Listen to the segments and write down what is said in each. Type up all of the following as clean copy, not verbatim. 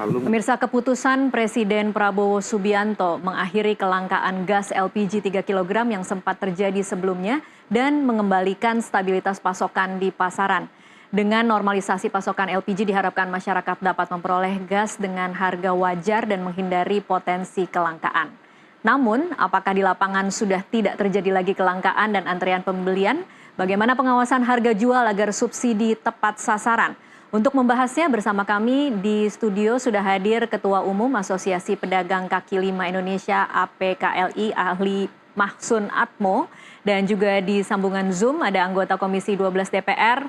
Halo. Pemirsa, keputusan Presiden Prabowo Subianto mengakhiri kelangkaan gas LPG 3 kg yang sempat terjadi sebelumnya dan mengembalikan stabilitas pasokan di pasaran. Dengan normalisasi pasokan LPG diharapkan masyarakat dapat memperoleh gas dengan harga wajar dan menghindari potensi kelangkaan. Namun, apakah di lapangan sudah tidak terjadi lagi kelangkaan dan antrean pembelian? Bagaimana pengawasan harga jual agar subsidi tepat sasaran? Untuk membahasnya bersama kami di studio sudah hadir Ketua Umum Asosiasi Pedagang Kaki Lima Indonesia APKLI Ahli Mahsun Atmo, dan juga di sambungan Zoom ada anggota Komisi 12 DPR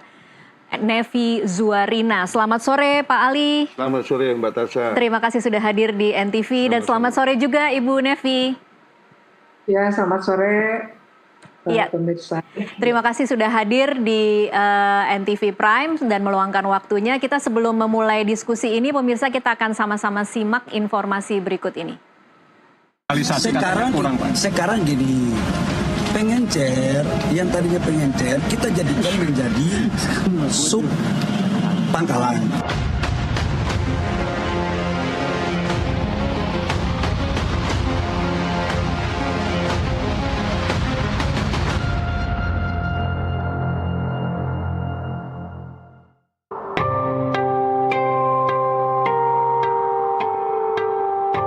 Nevi Zuarina. Selamat sore Pak Ali. Selamat sore Mbak Tasha. Terima kasih sudah hadir di NTV dan selamat sore juga Ibu Nevi. Ya, selamat sore. Iya, terima kasih sudah hadir di NTV Prime dan meluangkan waktunya. Kita sebelum memulai diskusi ini, pemirsa kita akan sama-sama simak informasi berikut ini. Sekarang gini, pengencer yang tadinya pengencer kita jadikan menjadi sub pangkalan.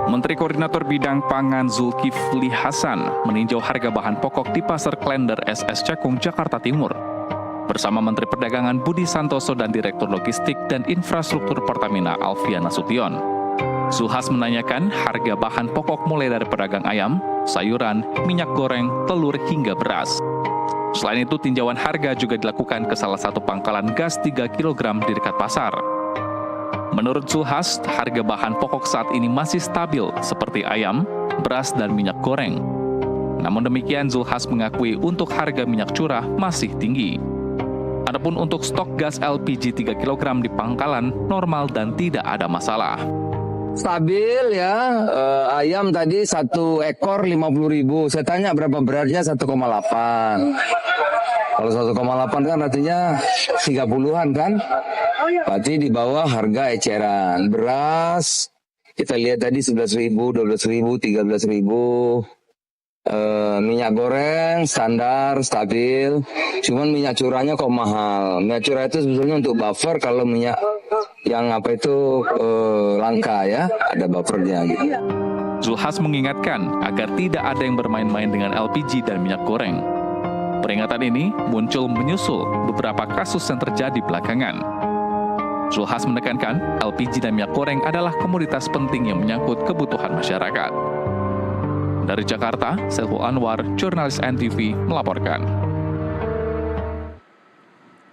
Menteri Koordinator Bidang Pangan Zulkifli Hasan meninjau harga bahan pokok di Pasar Klender SS Cakung, Jakarta Timur. Bersama Menteri Perdagangan Budi Santoso dan Direktur Logistik dan Infrastruktur Pertamina Alfian Nasution. Zulhas menanyakan harga bahan pokok mulai dari pedagang ayam, sayuran, minyak goreng, telur hingga beras. Selain itu, tinjauan harga juga dilakukan ke salah satu pangkalan gas 3 kg di dekat pasar. Menurut Zulhas, harga bahan pokok saat ini masih stabil seperti ayam, beras, dan minyak goreng. Namun demikian, Zulhas mengakui untuk harga minyak curah masih tinggi. Adapun untuk stok gas LPG 3 kg di pangkalan normal dan tidak ada masalah. Stabil ya, ayam tadi 1 ekor 50.000. Saya tanya berapa beratnya 1,8. Kalau 1,8 kan artinya 30-an kan? Berarti di bawah harga eceran. Beras, kita lihat tadi 11.000, 12.000, 13.000. Minyak goreng, standar, stabil. Cuman minyak curahnya kok mahal. Minyak curah itu sebetulnya untuk buffer kalau minyak yang langka ya. Ada buffernya gitu. Zulhas mengingatkan agar tidak ada yang bermain-main dengan LPG dan minyak goreng. Peringatan ini muncul menyusul beberapa kasus yang terjadi belakangan. Zulhas menekankan LPG dan minyak goreng adalah komoditas penting yang menyangkut kebutuhan masyarakat. Dari Jakarta, Saiful Anwar, jurnalis NTV, melaporkan.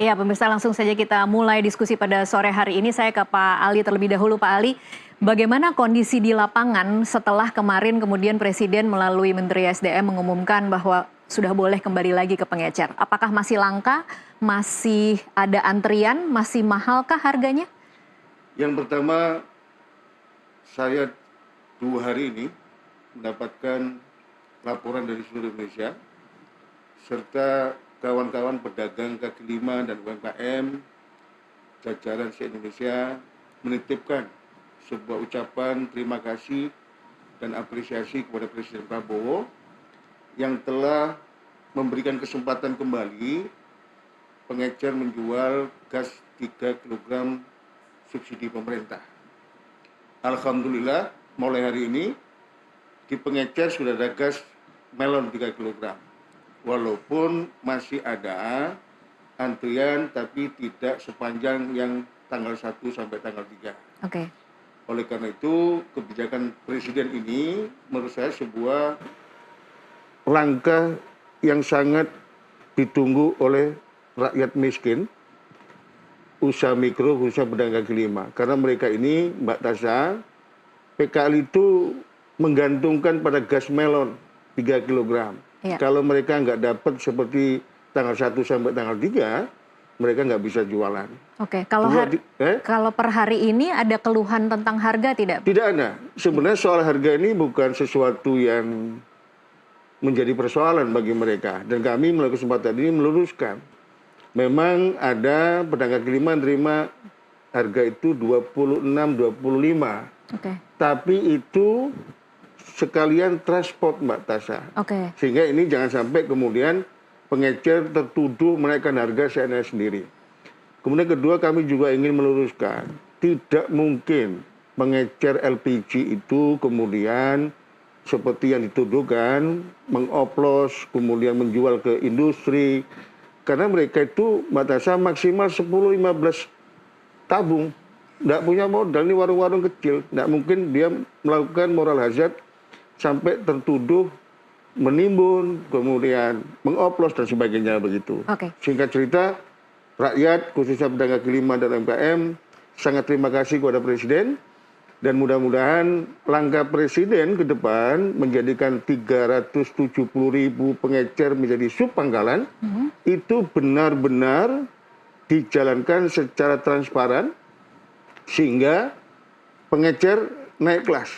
Ya, pemirsa, langsung saja kita mulai diskusi pada sore hari ini. Saya ke Pak Ali terlebih dahulu. Pak Ali, bagaimana kondisi di lapangan setelah kemarin kemudian Presiden melalui Menteri SDM mengumumkan bahwa sudah boleh kembali lagi ke pengecer? Apakah masih langka, masih ada antrian, masih mahalkah harganya? Yang pertama, saya 2 hari ini mendapatkan laporan dari seluruh Indonesia serta kawan-kawan pedagang kaki lima dan UMKM jajaran se-Indonesia menitipkan sebuah ucapan terima kasih dan apresiasi kepada Presiden Prabowo yang telah memberikan kesempatan kembali pengecer menjual gas 3 kg subsidi pemerintah. Alhamdulillah, mulai hari ini di pengecer sudah ada gas melon 3 kg. Walaupun masih ada antrian tapi tidak sepanjang yang tanggal 1 sampai tanggal 3. Oke. Oleh karena itu, kebijakan Presiden ini menurut saya sebuah langkah yang sangat ditunggu oleh rakyat miskin, usaha mikro, usaha pedagang kaki lima. Karena mereka ini, Mbak Tasha, PKL itu menggantungkan pada gas melon 3 kg. Ya. Kalau mereka nggak dapat seperti tanggal 1 sampai tanggal 3, mereka nggak bisa jualan. Oke, kalau per hari ini ada keluhan tentang harga tidak? Tidak ada. Sebenarnya soal harga ini bukan sesuatu yang menjadi persoalan bagi mereka. Dan kami melalui kesempatan ini meluruskan. Memang ada pedagang kaki lima menerima harga itu 26-25. Oke. Tapi itu sekalian transport Mbak Tasha. Oke. Sehingga ini jangan sampai kemudian pengecer tertuduh menaikkan harga sendiri. Kemudian kedua, kami juga ingin meluruskan, tidak mungkin pengecer LPG itu kemudian seperti yang dituduhkan, mengoplos, kemudian menjual ke industri. Karena mereka itu Mbak Tasha maksimal 10-15 tabung. Nggak punya modal, ini warung-warung kecil. Nggak mungkin dia melakukan moral hazard sampai tertuduh menimbun, kemudian mengoplos dan sebagainya begitu. Oke. Singkat cerita, rakyat khususnya pedagang kaki lima dan UMKM sangat terima kasih kepada Presiden. Dan mudah-mudahan langkah Presiden ke depan menjadikan 370.000 pengecer menjadi subpangkalan itu benar-benar dijalankan secara transparan sehingga pengecer naik kelas.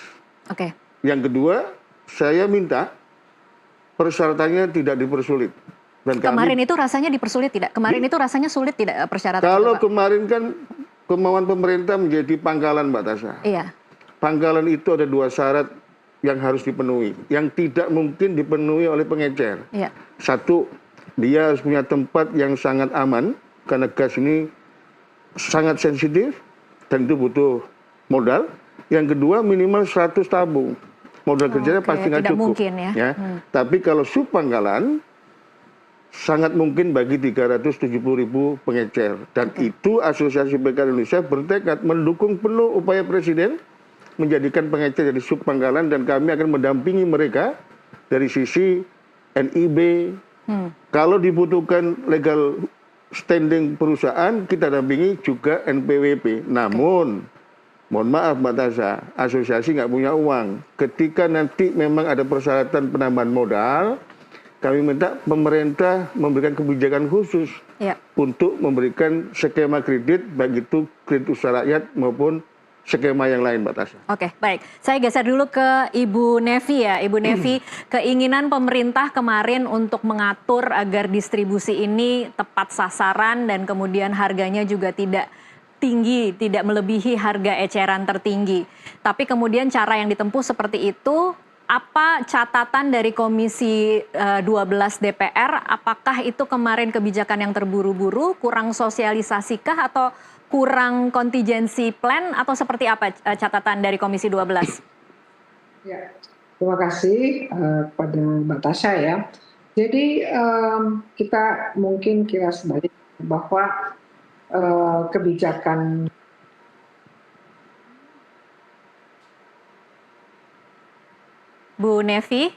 Oke. Yang kedua, saya minta persyaratannya tidak dipersulit. Dan Kemarin itu rasanya dipersulit tidak? Kemarin itu rasanya sulit tidak persyaratan kalau itu, Pak? kemarin kan kemauan pemerintah menjadi pangkalan Mbak Tasha. Iya. Pangkalan itu ada 2 syarat yang harus dipenuhi, yang tidak mungkin dipenuhi oleh pengecer. Iya. 1, dia harus punya tempat yang sangat aman, karena gas ini sangat sensitif, dan itu butuh modal. Yang kedua, minimal 100 tabung. Modal kerjanya pasti nggak tidak cukup. mungkin ya. Tapi kalau subpangkalan, sangat mungkin bagi 370.000 pengecer. Dan itu Asosiasi PKL Indonesia bertekad mendukung penuh upaya Presiden menjadikan pengecer jadi subpangkalan, dan kami akan mendampingi mereka dari sisi NIB. Kalau dibutuhkan legal standing perusahaan, kita dampingi juga NPWP. Namun, mohon maaf Mbak Tasha, asosiasi nggak punya uang. Ketika nanti memang ada persyaratan penambahan modal, kami minta pemerintah memberikan kebijakan khusus untuk memberikan skema kredit, baik itu kredit usaha rakyat maupun skema yang lain, Mbak Tasha. Oke, baik. Saya geser dulu ke Ibu Nevi ya. Ibu Nevi, keinginan pemerintah kemarin untuk mengatur agar distribusi ini tepat sasaran dan kemudian harganya juga tidak tinggi, tidak melebihi harga eceran tertinggi. Tapi kemudian cara yang ditempuh seperti itu, apa catatan dari Komisi 12 DPR? Apakah itu kemarin kebijakan yang terburu-buru, kurang sosialisasikah atau kurang contingency plan, atau seperti apa catatan dari Komisi 12? Ya, terima kasih kepada Mbak Tasha ya. Jadi kita mungkin kira sebalik bahwa kebijakan Bu Nevi?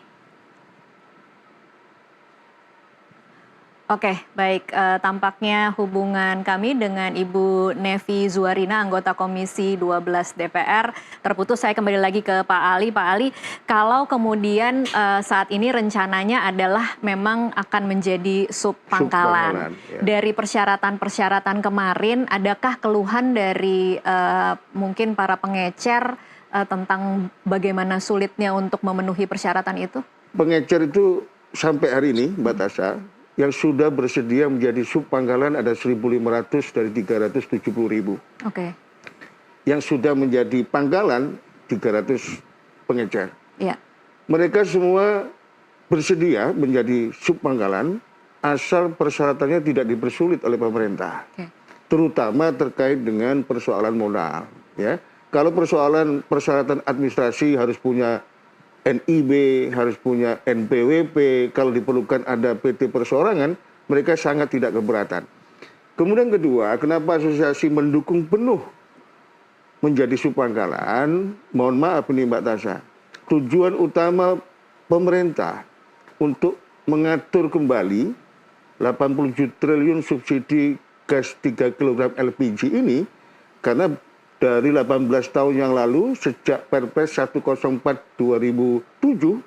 Oke, baik. Tampaknya hubungan kami dengan Ibu Nevi Zuarina, anggota Komisi 12 DPR, terputus. Saya kembali lagi ke Pak Ali. Pak Ali, kalau kemudian saat ini rencananya adalah memang akan menjadi subpangkalan. Ya. Dari persyaratan-persyaratan kemarin, adakah keluhan dari mungkin para pengecer tentang bagaimana sulitnya untuk memenuhi persyaratan itu? Pengecer itu sampai hari ini, Mbak Tasha, yang sudah bersedia menjadi subpangkalan ada 1.500 dari 370.000. Oke. Yang sudah menjadi pangkalan 300 pengecer. Iya. Mereka semua bersedia menjadi subpangkalan asal persyaratannya tidak dipersulit oleh pemerintah. Oke. Terutama terkait dengan persoalan modal. Ya, kalau persyaratan administrasi harus punya NIB, harus punya NPWP, kalau diperlukan ada PT perseorangan, mereka sangat tidak keberatan. Kemudian kedua, kenapa asosiasi mendukung penuh menjadi subpangkalan? Mohon maaf ini Mbak Tasha, tujuan utama pemerintah untuk mengatur kembali 87 triliun subsidi gas 3 kg LPG ini, karena dari 18 tahun yang lalu, sejak Perpres 104/2007,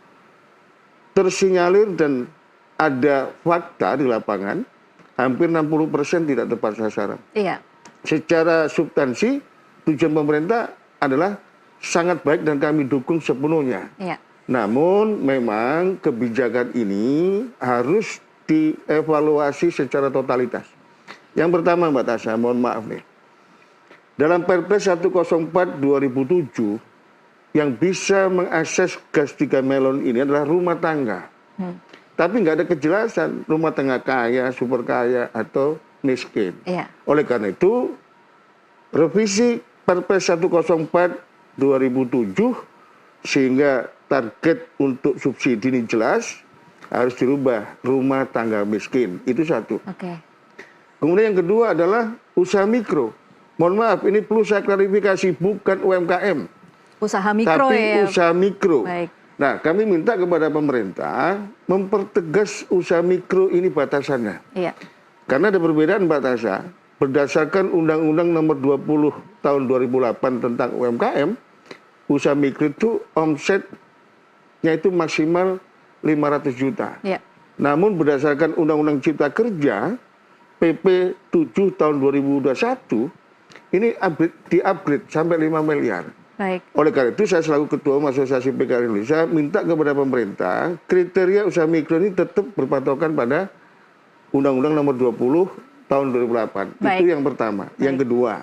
tersinyalir dan ada fakta di lapangan, hampir 60% tidak tepat sasaran. Iya. Secara substansi, tujuan pemerintah adalah sangat baik dan kami dukung sepenuhnya. Iya. Namun memang kebijakan ini harus dievaluasi secara totalitas. Yang pertama Mbak Tasha, mohon maaf nih. Dalam Perpres 104 2007, yang bisa mengakses gas 3 melon ini adalah rumah tangga. Tapi nggak ada kejelasan rumah tangga kaya, super kaya, atau miskin. Iya. Oleh karena itu, revisi Perpres 104 2007 sehingga target untuk subsidi ini jelas harus dirubah, rumah tangga miskin. Itu satu. Oke. Kemudian yang kedua adalah usaha mikro. Mohon maaf, ini perlu saya klarifikasi, bukan UMKM. Usaha mikro tapi ya. usaha mikro. Baik. Nah, kami minta kepada pemerintah mempertegas usaha mikro ini batasannya. Iya. Karena ada perbedaan Mbak Tasha. Berdasarkan Undang-Undang Nomor 20 Tahun 2008 tentang UMKM, usaha mikro itu omsetnya itu maksimal 500 juta. Iya. Namun berdasarkan Undang-Undang Cipta Kerja PP 7 tahun 2021 ini di-upgrade sampai 5 miliar. Baik. Oleh karena itu saya selaku Ketua Asosiasi PKL Indonesia minta kepada pemerintah kriteria usaha mikro ini tetap berpatokan pada Undang-Undang Nomor 20 tahun 2008. Baik. Itu yang pertama. Yang kedua,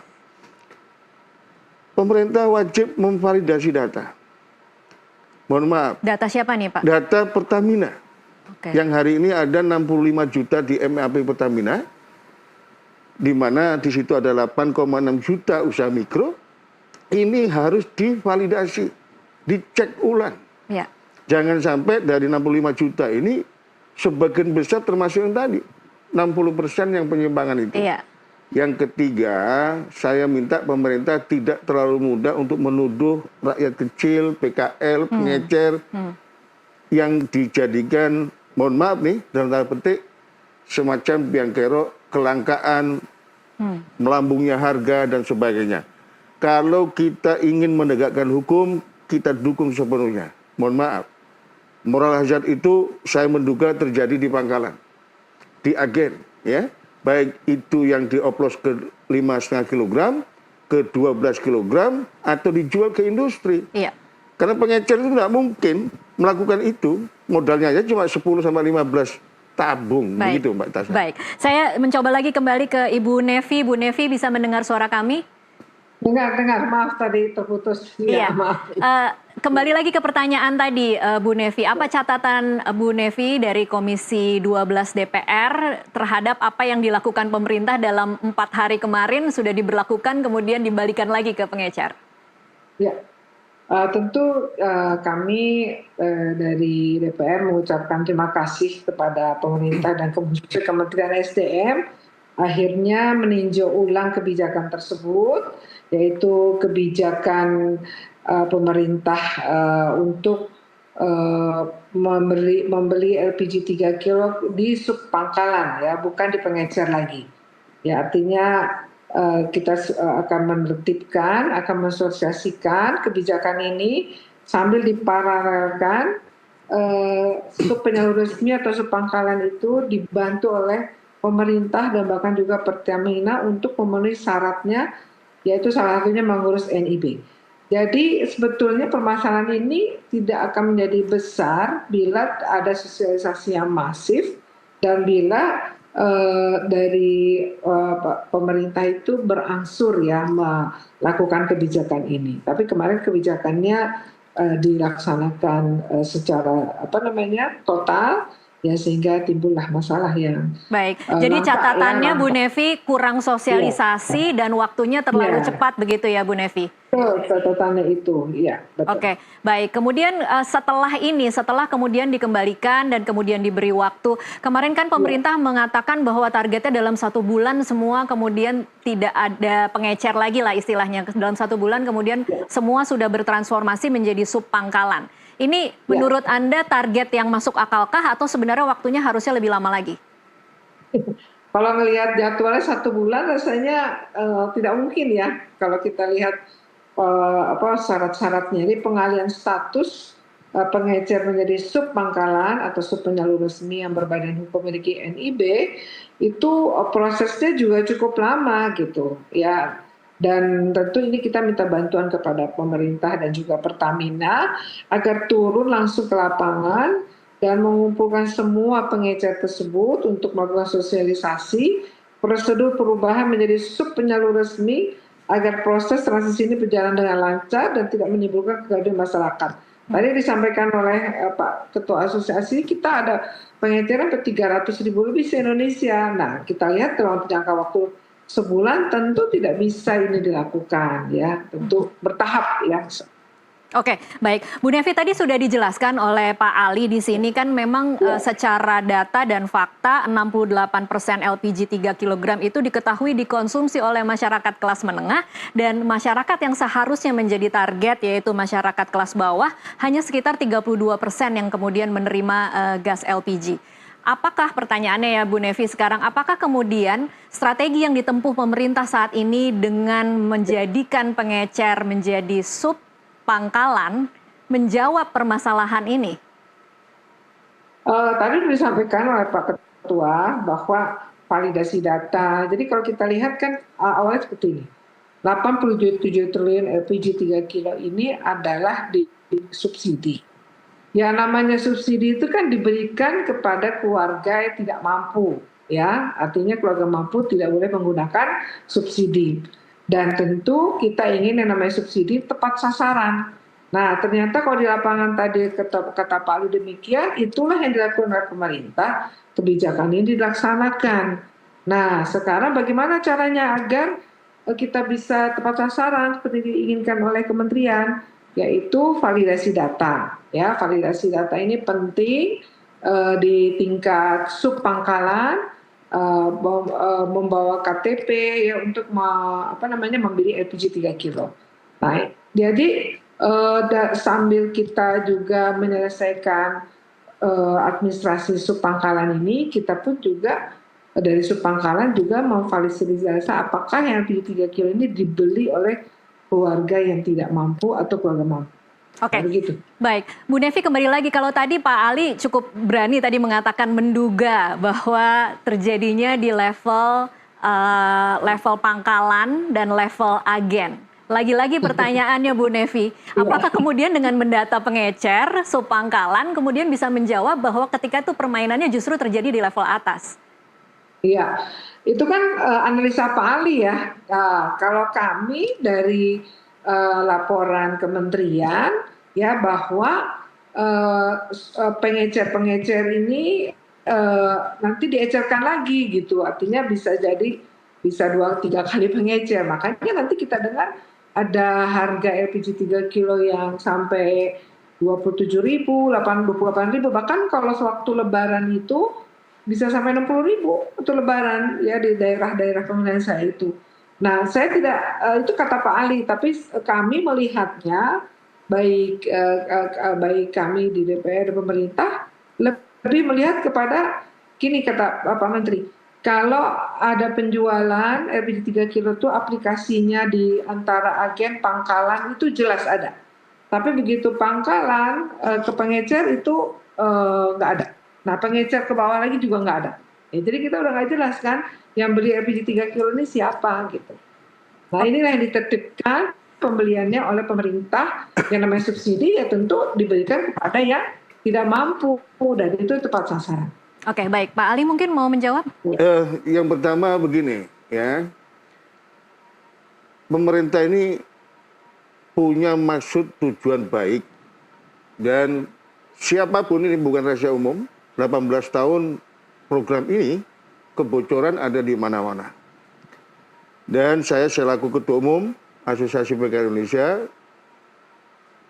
pemerintah wajib memvalidasi data. Mohon maaf, Data siapa nih Pak? data Pertamina. Oke. Yang hari ini ada 65 juta di MAP Pertamina, di mana di situ ada 8,6 juta usaha mikro. Ini harus divalidasi, dicek ulang. Iya. Jangan sampai dari 65 juta ini sebagian besar termasuk yang tadi 60% yang penyimpangan itu. Iya. Yang ketiga, saya minta pemerintah tidak terlalu mudah untuk menuduh rakyat kecil, PKL, pengecer yang dijadikan, mohon maaf nih, dalam tanda petik semacam biang kerok, kelangkaan, melambungnya harga dan sebagainya. Kalau kita ingin menegakkan hukum, kita dukung sepenuhnya. Mohon maaf, moral hazard itu saya menduga terjadi di pangkalan, di agen, ya. Baik itu yang dioplos ke 5,5 kg, ke 12 kg, atau dijual ke industri. Iya. Karena pengecer itu tidak mungkin melakukan itu, modalnya aja cuma 10 sampai 15 tabung. Baik. Begitu Mbak Tasha. Baik. Saya mencoba lagi kembali ke Ibu Nevi. Bu Nevi bisa mendengar suara kami? Dengar, maaf tadi terputus. Iya. Ya, maaf. Kembali lagi ke pertanyaan tadi, Bu Nevi. Apa catatan Bu Nevi dari Komisi 12 DPR terhadap apa yang dilakukan pemerintah dalam 4 hari kemarin sudah diberlakukan kemudian dibalikan lagi ke pengecer? Ya, tentu kami dari DPR mengucapkan terima kasih kepada pemerintah dan khususnya Kementerian SDM akhirnya meninjau ulang kebijakan tersebut, yaitu kebijakan pemerintah untuk membeli LPG 3 kilo di sub pangkalan, ya, bukan di pengecer lagi. Ya, artinya kita akan menertibkan, akan mensosialisasikan kebijakan ini sambil diparalelkan sub penyalur resmi atau sub pangkalan itu dibantu oleh pemerintah dan bahkan juga Pertamina untuk memenuhi syaratnya, yaitu salah satunya mengurus NIB. Jadi sebetulnya permasalahan ini tidak akan menjadi besar bila ada sosialisasi yang masif dan bila dari pemerintah itu berangsur ya melakukan kebijakan ini. Tapi kemarin kebijakannya dilaksanakan secara total. Ya, sehingga timbullah masalah yang baik. Jadi catatannya Bu Nevi kurang sosialisasi dan waktunya terlalu cepat begitu ya Bu Nevi? Catatannya itu, ya betul. Oke, baik. Kemudian setelah kemudian dikembalikan dan kemudian diberi waktu. Kemarin kan pemerintah mengatakan bahwa targetnya dalam 1 bulan semua kemudian tidak ada pengecer lagi lah istilahnya. Dalam 1 bulan kemudian semua sudah bertransformasi menjadi sub pangkalan. Ini menurut Anda target yang masuk akalkah atau sebenarnya waktunya harusnya lebih lama lagi? Kalau melihat jadwalnya 1 bulan rasanya tidak mungkin ya. Kalau kita lihat syarat-syaratnya, ini pengalihan status pengecer menjadi sub pangkalan atau sub penyalur resmi yang berbadan hukum memiliki NIB, itu prosesnya juga cukup lama gitu ya. Dan tentu ini kita minta bantuan kepada pemerintah dan juga Pertamina agar turun langsung ke lapangan dan mengumpulkan semua pengecer tersebut untuk melakukan sosialisasi prosedur perubahan menjadi sub penyalur resmi agar proses transisi ini berjalan dengan lancar dan tidak menimbulkan kegaduhan masyarakat. Tadi disampaikan oleh Pak Ketua Asosiasi, kita ada pengeceran 300.000 lebih se-Indonesia. Nah, kita lihat dalam jangka waktu sebulan tentu tidak bisa ini dilakukan, ya, tentu bertahap, ya. Oke, baik. Bu Nevi, tadi sudah dijelaskan oleh Pak Ali di sini kan memang secara data dan fakta 68% LPG 3 kg itu diketahui dikonsumsi oleh masyarakat kelas menengah, dan masyarakat yang seharusnya menjadi target yaitu masyarakat kelas bawah hanya sekitar 32% yang kemudian menerima gas LPG. Apakah, pertanyaannya ya Bu Nevi sekarang, apakah kemudian strategi yang ditempuh pemerintah saat ini dengan menjadikan pengecer menjadi sub pangkalan menjawab permasalahan ini? Tadi disampaikan oleh Pak Ketua bahwa validasi data. Jadi kalau kita lihat kan awalnya seperti ini. 87 triliun LPG 3 kilo ini adalah disubsidi. Ya, namanya subsidi itu kan diberikan kepada keluarga yang tidak mampu, ya. Artinya keluarga mampu tidak boleh menggunakan subsidi. Dan tentu kita ingin yang namanya subsidi tepat sasaran. Nah, ternyata kalau di lapangan tadi kata Pak Ali demikian, itulah yang dilakukan oleh pemerintah, kebijakan ini dilaksanakan. Nah, sekarang bagaimana caranya agar kita bisa tepat sasaran seperti diinginkan oleh kementerian, yaitu validasi data. Ya, validasi data ini penting di tingkat sub pangkalan, membawa KTP ya untuk membeli LPG 3 kilo. Nah, jadi sambil kita juga menyelesaikan administrasi sub pangkalan ini, kita pun juga dari sub pangkalan juga memfasilitasi apakah yang LPG 3 kilo ini dibeli oleh keluarga yang tidak mampu atau keluarga mampu. Oke, baik. Bu Nevi, kembali lagi, kalau tadi Pak Ali cukup berani tadi mengatakan menduga bahwa terjadinya di level pangkalan dan level agen. Lagi-lagi pertanyaannya Bu Nevi, apakah kemudian dengan mendata pengecer sub pangkalan kemudian bisa menjawab bahwa ketika itu permainannya justru terjadi di level atas? Iya, itu kan analisa Pak Ali ya. Kalau kami dari laporan kementerian ya bahwa pengecer ini nanti diecerkan lagi gitu, artinya bisa jadi bisa 2-3 kali pengecer. Makanya nanti kita dengar ada harga LPG 3 kilo yang sampai 27.000, 28.000, bahkan kalau sewaktu lebaran itu bisa sampai 60.000 untuk lebaran ya di daerah-daerah pemilihan saya itu. Nah, saya tidak, itu kata Pak Ali, tapi kami melihatnya, baik kami di DPR dan pemerintah, lebih melihat kepada, gini kata Bapak Menteri, kalau ada penjualan LPG 3 kilo itu aplikasinya di antara agen pangkalan itu jelas ada. Tapi begitu pangkalan ke pengecer itu nggak ada. Nah, pengecer ke bawah lagi juga nggak ada. Ya, jadi kita udah nggak jelas kan yang beli LPG 3 kilo ini siapa gitu. Nah, inilah yang ditertibkan pembeliannya oleh pemerintah, yang namanya subsidi ya tentu diberikan kepada yang tidak mampu, dan itu tepat sasaran. Oke, baik. Pak Ali mungkin mau menjawab? Yang pertama begini ya, pemerintah ini punya maksud tujuan baik, dan siapapun, ini bukan rahasia umum, 18 tahun program ini kebocoran ada di mana-mana. Dan saya selaku Ketua Umum Asosiasi PKL Indonesia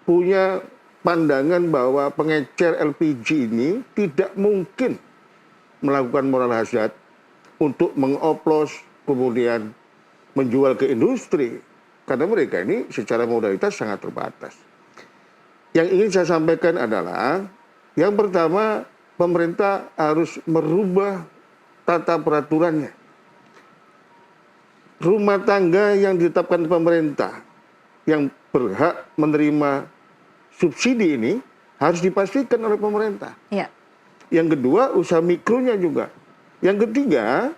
punya pandangan bahwa pengecer LPG ini tidak mungkin melakukan moral hazard untuk mengoplos kemudian menjual ke industri, karena mereka ini secara modalitas sangat terbatas. Yang ingin saya sampaikan adalah, yang pertama, pemerintah harus merubah tata peraturannya. Rumah tangga yang ditetapkan pemerintah yang berhak menerima subsidi ini harus dipastikan oleh pemerintah. Ya. Yang kedua, usaha mikronya juga. Yang ketiga,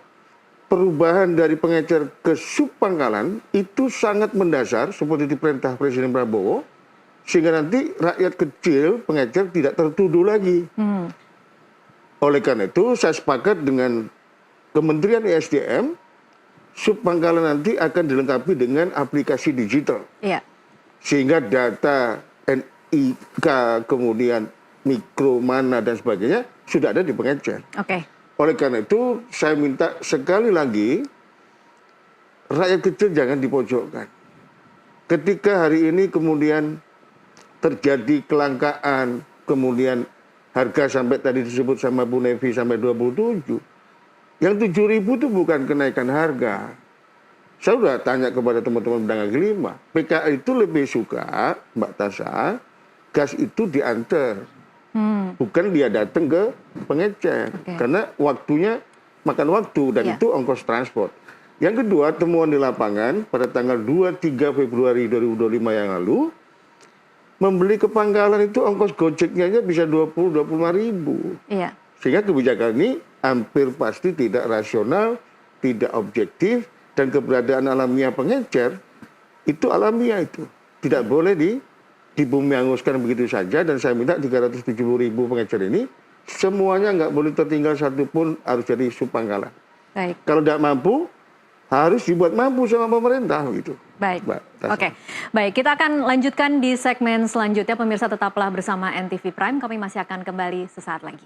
perubahan dari pengecer ke subpangkalan itu sangat mendasar seperti diperintah Presiden Prabowo, sehingga nanti rakyat kecil pengecer tidak tertuduh lagi. Oleh karena itu saya sepakat dengan Kementerian ESDM sub pangkalan nanti akan dilengkapi dengan aplikasi digital. Iya. Sehingga data NIK, kemudian mikro, mana, dan sebagainya sudah ada di pengecer. Oke. Oleh karena itu, saya minta sekali lagi, rakyat kecil jangan dipojokkan. Ketika hari ini kemudian terjadi kelangkaan, kemudian harga sampai tadi disebut sama Bu Nevi sampai 27, yang 7.000 itu bukan kenaikan harga. Saya sudah tanya kepada teman-teman pedagang kaki lima, PKI itu lebih suka, Mbak Tasha, gas itu diantar. Bukan dia datang ke pengecer. Karena waktunya makan waktu dan itu ongkos transport. Yang kedua, temuan di lapangan pada tanggal 2-3 Februari 2025 yang lalu, membeli ke pangkalan itu ongkos gojeknya aja bisa 20-25 ribu. Iya. Sehingga kebijakan ini hampir pasti tidak rasional, tidak objektif, dan keberadaan alamiah pengecer itu alamiah itu. Tidak boleh dibumi anguskan begitu saja, dan saya minta 370 ribu pengecer ini semuanya nggak boleh tertinggal satupun, harus jadi sub pangkalan. Baik. Kalau tidak mampu, harus dibuat mampu sama pemerintah gitu. Baik. Oke. Baik, kita akan lanjutkan di segmen selanjutnya. Pemirsa tetaplah bersama NTV Prime. Kami masih akan kembali sesaat lagi.